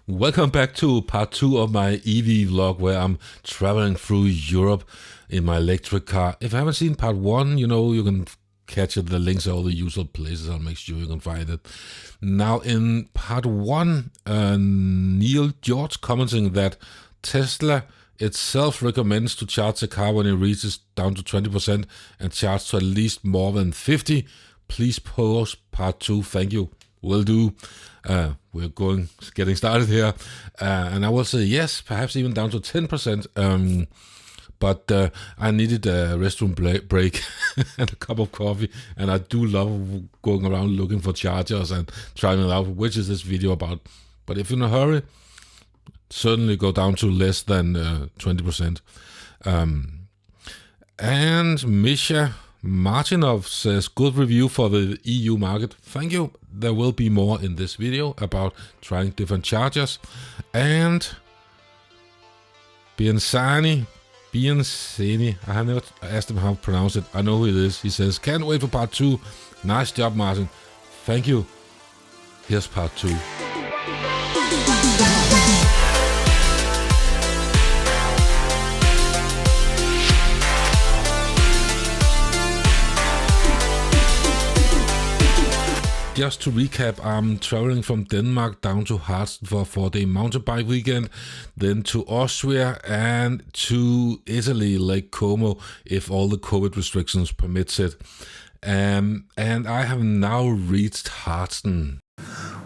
Welcome back to part 2 of my EV vlog where I'm traveling through Europe in my electric car. If you haven't seen part 1, you can catch it. The links are all the usual places. I'll make sure you can find it. Now in part 1, Neil George commenting that Tesla itself recommends to charge the car when it reaches down to 20% and charge to at least more than 50. Please post part 2. Thank you. Will do. We're getting started here, and I will say yes, perhaps even down to 10%. But I needed a restroom break and a cup of coffee, and I do love going around looking for chargers and trying it out, which is this video about. But if you're in a hurry, certainly go down to less than 20%. And Misha Martinov says, good review for the EU market. Thank you. There will be more in this video about trying different chargers. And Biansani, I have never asked him how to pronounce it. I know who it is. He says, can't wait for part 2. Nice job, Martin. Thank you. Here's part 2. Just to recap, I'm traveling from Denmark down to Hostel for a 4-day mountain bike weekend, then to Austria and to Italy, Lake Como, if all the COVID restrictions permits it. And I have now reached Hostel.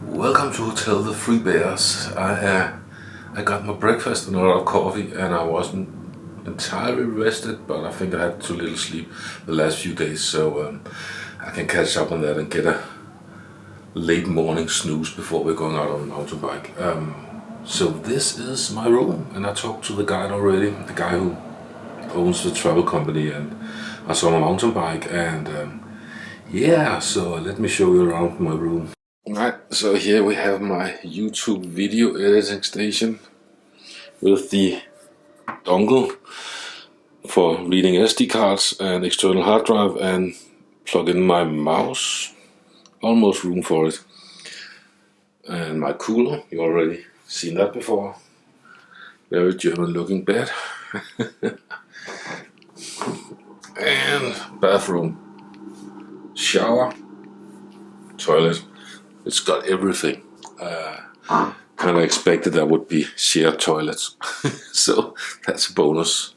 Welcome to Hotel the Three Bears. I got my breakfast and a lot of coffee, and I wasn't entirely rested, but I think I had too little sleep the last few days, so I can catch up on that and get a late morning snooze before we're going out on a mountain bike. So this is my room, and I talked to the guide already, the guy who owns the travel company, and I saw my mountain bike, and yeah, so let me show you around my room. Alright, so here we have my YouTube video editing station with the dongle for reading SD cards and external hard drive, and plug in my mouse. Almost room for it. And my cooler, you already seen that before. Very German looking bed. And bathroom, shower, toilet. It's got everything. Kind of expected that would be shared toilets. So that's a bonus.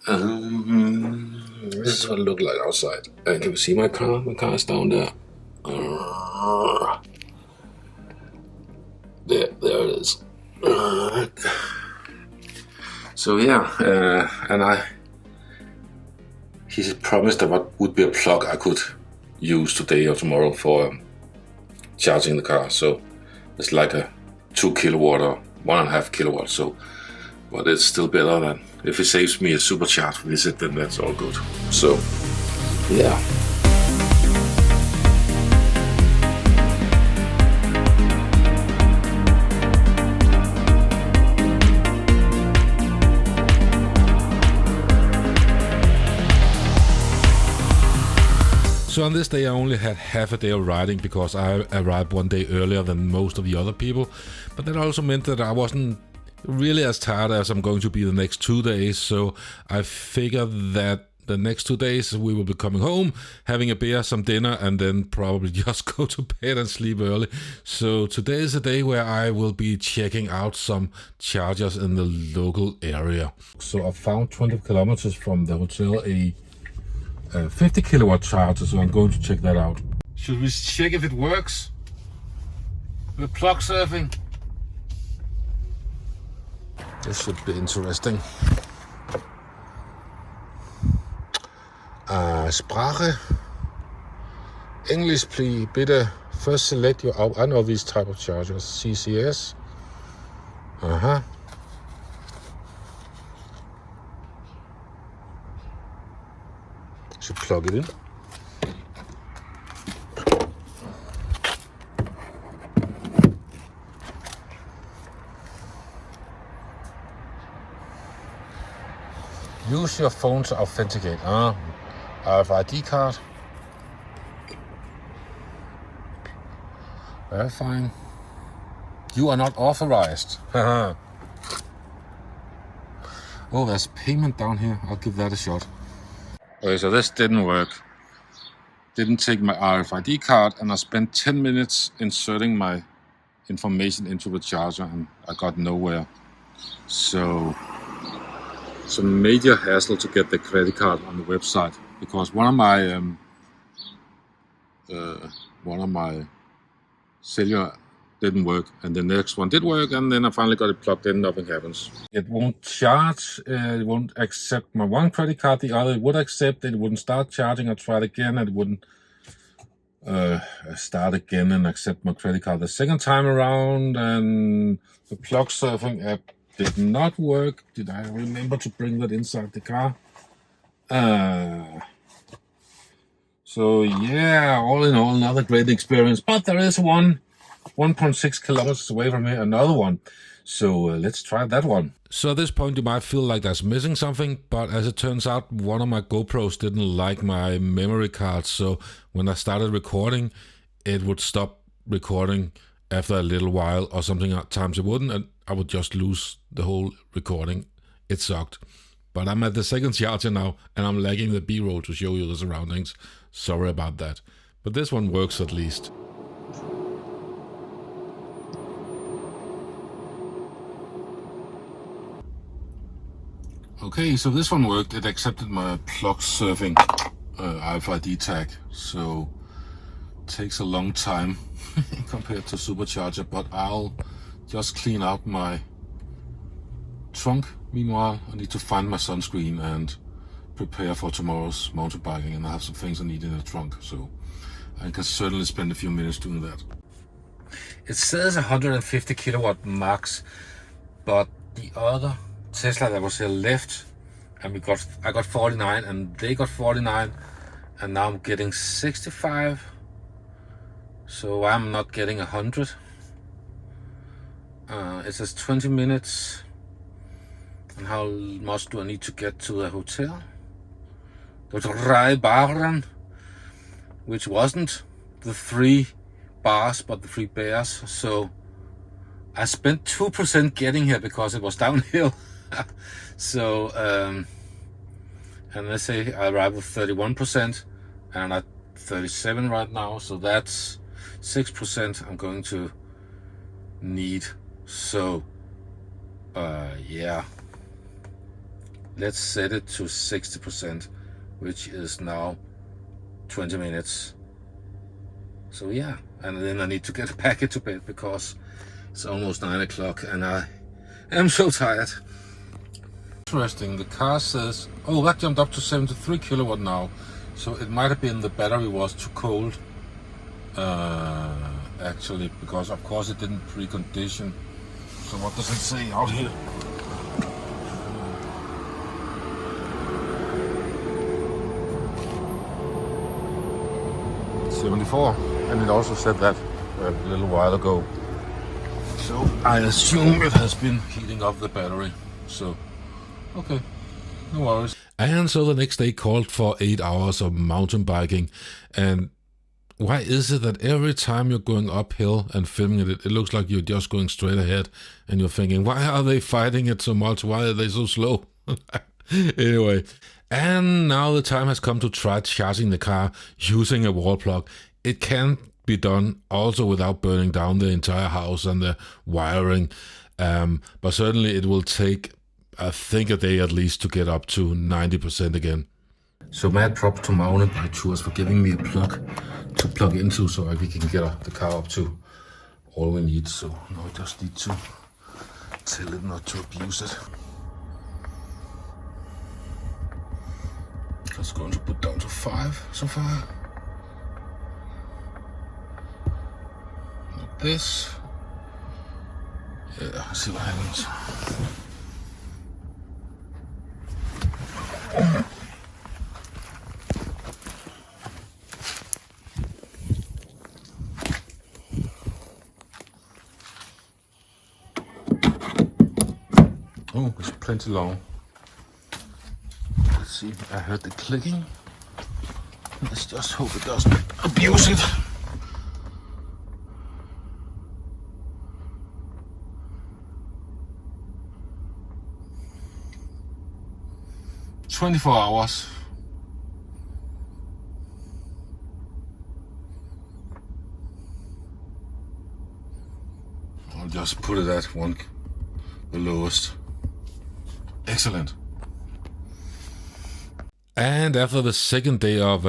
This is what it looked like outside. And can you see my car? My car is down there. There it is. So yeah, and he promised there would be a plug I could use today or tomorrow for charging the car. So it's like a 2 kilowatt or 1.5 kilowatt. So, but it's still better than if it saves me a supercharge visit, then that's all good. So yeah. So on this day I only had half a day of riding because I arrived 1 day earlier than most of the other people, but that also meant that I wasn't really as tired as I'm going to be the next 2 days, so I figured that the next 2 days we will be coming home, having a beer, some dinner, and then probably just go to bed and sleep early. So today is a day where I will be checking out some chargers in the local area. So I found 20 kilometers from the hotel a 50 kilowatt charger, so I'm going to check that out. Should we check if it works? The plug surfing. This should be interesting. Sprache. English, please. Bitte first select your. I know these type of chargers. CCS. Should plug it in. Use your phone to authenticate. RFID card. Verifying. You are not authorized. Oh, there's payment down here. I'll give that a shot. Okay, so this didn't work. Didn't take my RFID card, and I spent 10 minutes inserting my information into the charger, and I got nowhere. So it's a major hassle to get the credit card on the website, because one of my cellular didn't work, and the next one did work, and then I finally got it plugged in. Nothing happens. It won't charge. It won't accept my one credit card. The other it would accept. It wouldn't start charging. I tried again, and it wouldn't start again and accept my credit card the second time around. And the plug surfing app did not work. Did I remember to bring that inside the car? So yeah, all in all, another great experience. But there is 1.6 kilometers away from here, another one. So let's try that one. So at this point you might feel like there's missing something, but as it turns out, one of my GoPros didn't like my memory card. So when I started recording, it would stop recording after a little while, or something at times it wouldn't, and I would just lose the whole recording. It sucked. But I'm at the second charger now, and I'm lagging the B-roll to show you the surroundings. Sorry about that. But this one works at least. Okay, so this one worked. It accepted my plug surfing RFID tag. So it takes a long time compared to Supercharger, but I'll just clean out my trunk. Meanwhile, I need to find my sunscreen and prepare for tomorrow's mountain biking, and I have some things I need in the trunk, so I can certainly spend a few minutes doing that. It says 150 kilowatt max, but the other Tesla that was here left, and I got 49 and they got 49, and now I'm getting 65, so I'm not getting 100. It says 20 minutes. And how much do I need to get to the hotel? The Drei Bären, which wasn't the 3 bars, but the 3 bears. So I spent 2% getting here because it was downhill. So, and let's say I arrived with 31%, and I'm at 37 right now. So that's 6% I'm going to need. So, yeah. Let's set it to 60%, which is now 20 minutes. So yeah, and then I need to get back into bed because it's almost 9 o'clock and I am so tired. Interesting, the car says, oh, that jumped up to 73 kilowatt now. So it might have been the battery was too cold, actually, because of course it didn't precondition. So what does it say out here? 74, and it also said that a little while ago. So I assume it has been heating up the battery. So, okay, no worries. And so the next day called for 8 hours of mountain biking. And why is it that every time you're going uphill and filming it, it looks like you're just going straight ahead, and you're thinking, why are they fighting it so much? Why are they so slow? Anyway. And now the time has come to try charging the car using a wall plug. It can be done also without burning down the entire house and the wiring. But certainly it will take, I think, a day at least to get up to 90% again. So mad props to Mountain Bike Tours for giving me a plug to plug into so we can get the car up to all we need. So now we just need to tell it not to abuse it. Just going to put down to 5 so far. Like this. Yeah, see what happens. Oh, it's plenty long. Let's see, I heard the clicking. Let's just hope it doesn't abuse it. 24 hours. I'll just put it at the lowest. Excellent. And after the second day of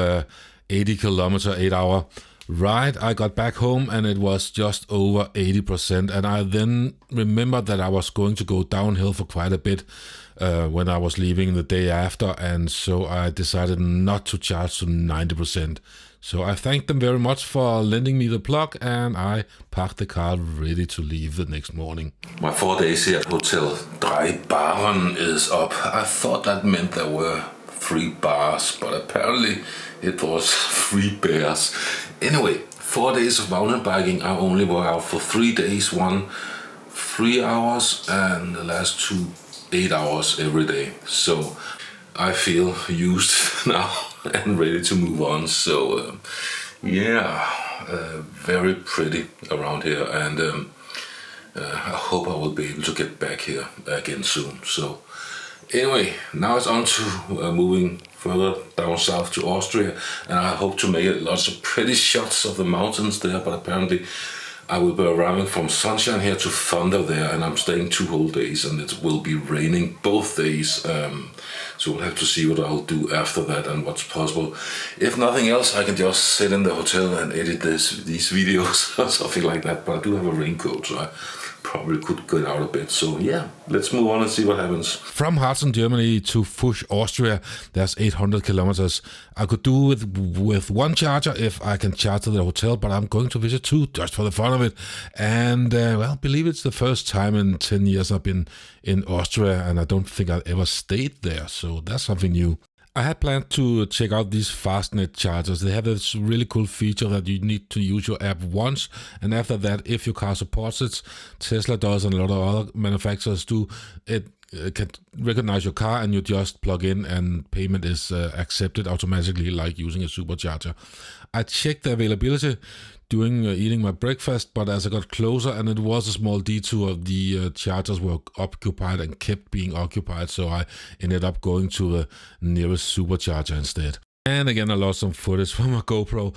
80 kilometer, 8 hour ride, I got back home and it was just over 80%. And I then remembered that I was going to go downhill for quite a bit when I was leaving the day after. And so I decided not to charge to 90%. So I thanked them very much for lending me the plug, and I parked the car ready to leave the next morning. My 4 days here at Hotel Drei Bären is up. I thought that meant there were 3 bars, but apparently it was 3 bears. Anyway, 4 days of mountain biking. I only were out for 3 days, 1 3 hours and the last 2 8 hours every day. So I feel used now and ready to move on. So very pretty around here, and I hope I will be able to get back here again soon. So anyway, now it's on to moving further down south to Austria, and I hope to make lots of pretty shots of the mountains there, but apparently I will be arriving from sunshine here to thunder there, and I'm staying 2 whole days, and it will be raining both days. So we'll have to see what I'll do after that and what's possible. If nothing else, I can just sit in the hotel and edit these videos or something like that. But I do have a raincoat, so I probably could get out a bit. So yeah, let's move on and see what happens. From Hostel, Germany to Fusch, Austria, there's 800 kilometers. I could do it with 1 charger if I can charge at the hotel, but I'm going to visit 2 just for the fun of it. And well, believe it's the first time in 10 years I've been in Austria, and I don't think I've ever stayed there, so that's something new. I had planned to check out these Fastned chargers. They have this really cool feature that you need to use your app once, and after that, if your car supports it, Tesla does and a lot of other manufacturers do, it can recognize your car and you just plug in and payment is accepted automatically like using a supercharger. I checked the availability during eating my breakfast, but as I got closer and it was a small detour, the chargers were occupied and kept being occupied, so I ended up going to the nearest supercharger instead. And again, I lost some footage from my GoPro.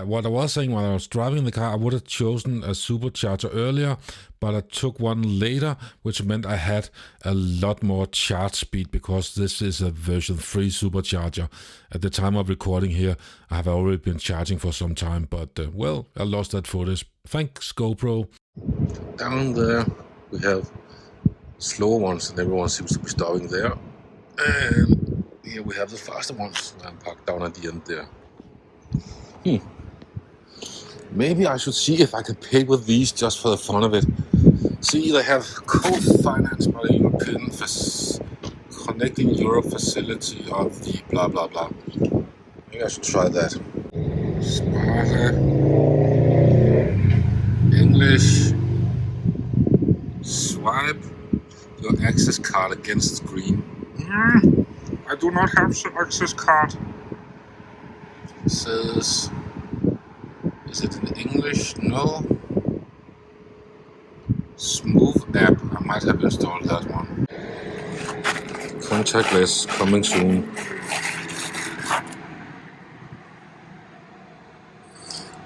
What I was saying while I was driving the car, I would have chosen a supercharger earlier, but I took one later, which meant I had a lot more charge speed because this is a version 3 supercharger. At the time of recording here, I have already been charging for some time, but well, I lost that footage. Thanks, GoPro. Down there, we have slower ones, and everyone seems to be stopping there. And here we have the faster ones. I'm parked down at the end there. Maybe I should see if I can pay with these just for the fun of it. See, they have co-financed by the European Connecting Europe facility of the blah blah blah. Maybe I should try that. Spare English. Swipe your access card against the screen. I do not have the access card. It says, is it in English? No. Smooth app. I might have installed that one. Contactless coming soon.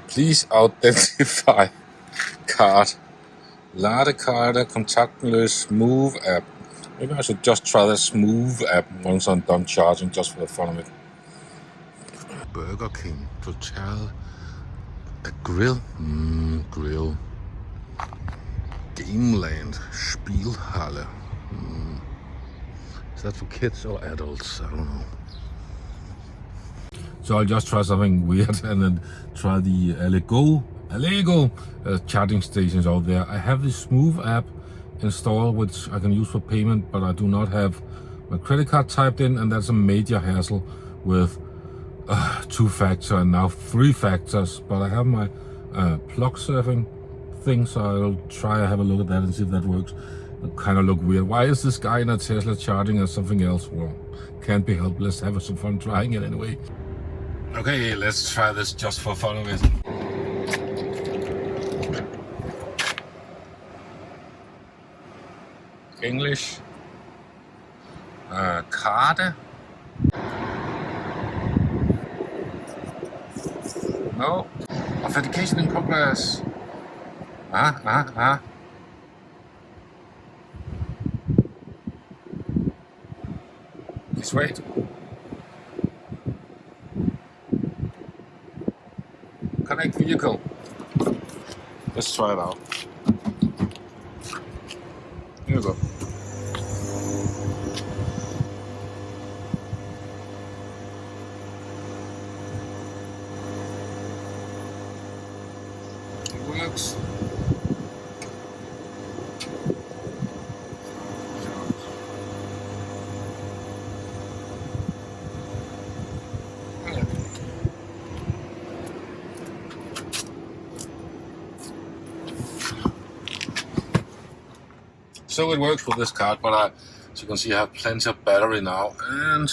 Please identify card. Ladekarte, contactless, Move app. Maybe I should just try the Smooth app once I'm done charging, just for the fun of it. Burger King, Total, a grill, grill. Gameland, Spielhalle. Is that for kids or adults? I don't know. So I'll just try something weird and then try the Allego charging stations out there. I have the Smooth app installed, which I can use for payment, but I do not have my credit card typed in, and that's a major hassle with 2-factor and now 3 factors. But I have my plugsurfing thing, so I'll try to have a look at that and see if that works. It kind of look weird. Why is this guy in a Tesla charging as something else? Well, can't be helped. Let's have some fun trying it anyway. Okay, let's try this just for fun of it. English. Karte. No. Authentication in progress. Please wait. Connect vehicle. Let's try it out. Here we go. It works. So it works with this card, but as you can see, I have plenty of battery now, and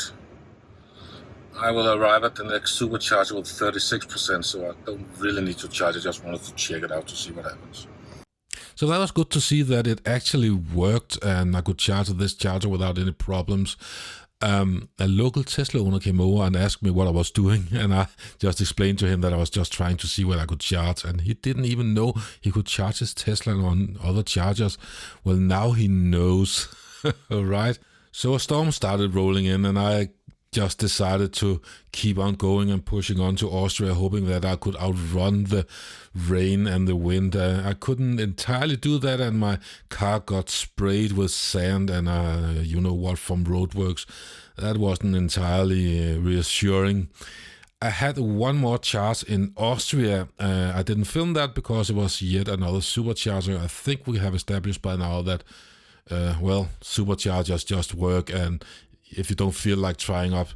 I will arrive at the next supercharger with 36%, so I don't really need to charge. I just wanted to check it out to see what happens. So that was good to see that it actually worked, and I could charge this charger without any problems. A local Tesla owner came over and asked me what I was doing, and I just explained to him that I was just trying to see where I could charge, and he didn't even know he could charge his Tesla on other chargers. Well, now he knows. All right. So a storm started rolling in, and I just decided to keep on going and pushing on to Austria, hoping that I could outrun the rain and the wind. I couldn't entirely do that, and my car got sprayed with sand and you know what, from roadworks. That wasn't entirely reassuring. I had one more charge in Austria. I didn't film that because it was yet another supercharger. I think we have established by now that superchargers just work, and if you don't feel like trying out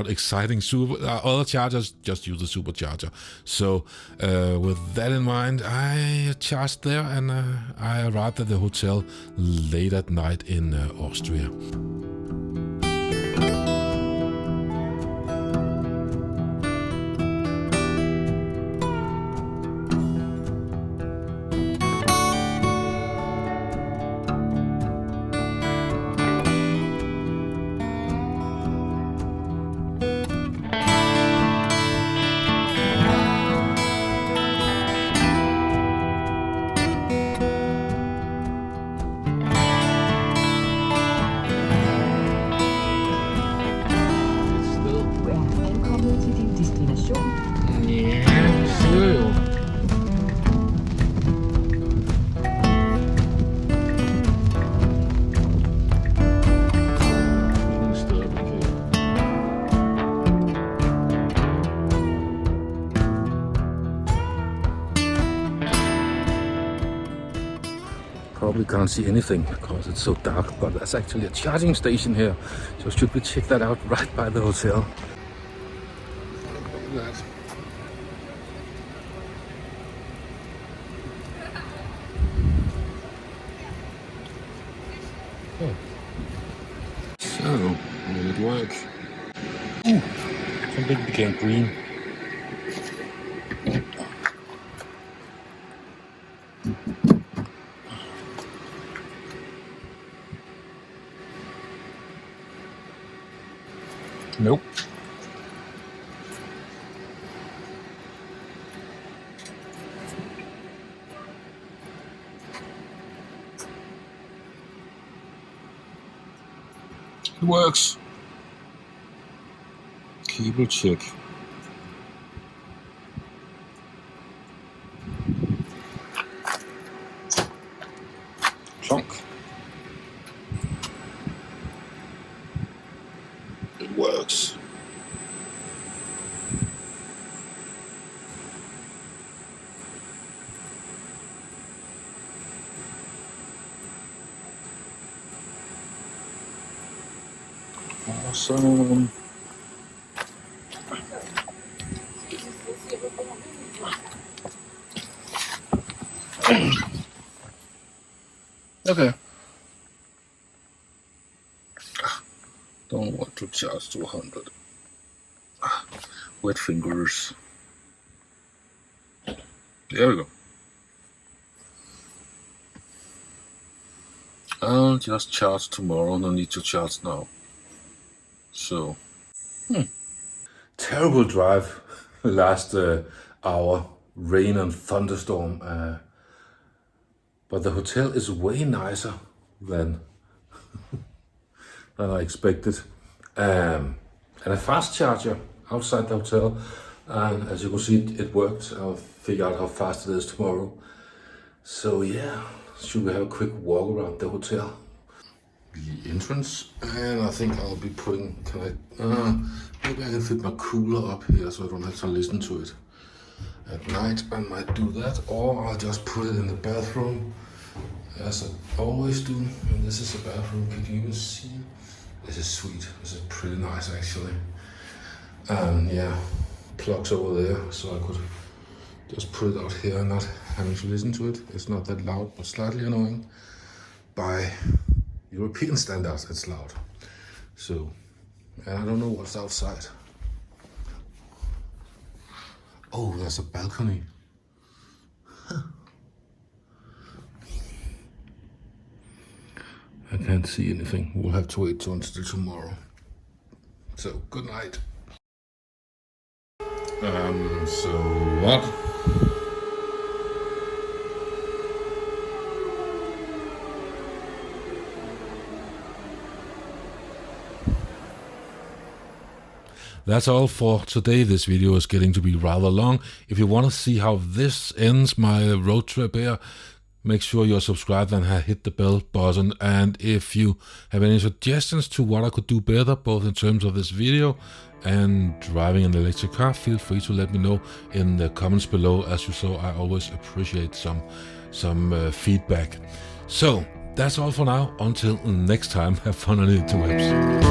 exciting other chargers, just use the supercharger. So with that in mind, I charged there, and I arrived at the hotel late at night in Austria. Probably can't see anything because it's so dark, but there's actually a charging station here, so should we check that out right by the hotel? Look at that. Oh. So, will it work? Ooh, something became green. Nope. It works. Cable check. Chunk. It works. Awesome. Okay. Don't want to charge to 100. Wet fingers. There we go. I'll just charge tomorrow, no need to charge now. So, terrible drive last our rain and thunderstorm. But the hotel is way nicer than I expected. And a fast charger outside the hotel. And as you can see, it worked. I'll figure out how fast it is tomorrow. So yeah, should we have a quick walk around the hotel? The entrance, and I think I'll be putting, maybe I can fit my cooler up here so I don't have to listen to it. At night I might do that, or I'll just put it in the bathroom, as I always do. And this is the bathroom, can you even see? This is sweet, this is pretty nice actually. Yeah, plugs over there, so I could just put it out here and not having to listen to it. It's not that loud, but slightly annoying. By European standards, it's loud. So, and I don't know what's outside. Oh, there's a balcony. I can't see anything. We'll have to wait until tomorrow. So, good night. So what? That's all for today. This video is getting to be rather long. If you want to see how this ends my road trip here, make sure you're subscribed and hit the bell button. And if you have any suggestions to what I could do better, both in terms of this video and driving an electric car, feel free to let me know in the comments below. As you saw, I always appreciate some feedback. So that's all for now. Until next time, have fun on the interwebs.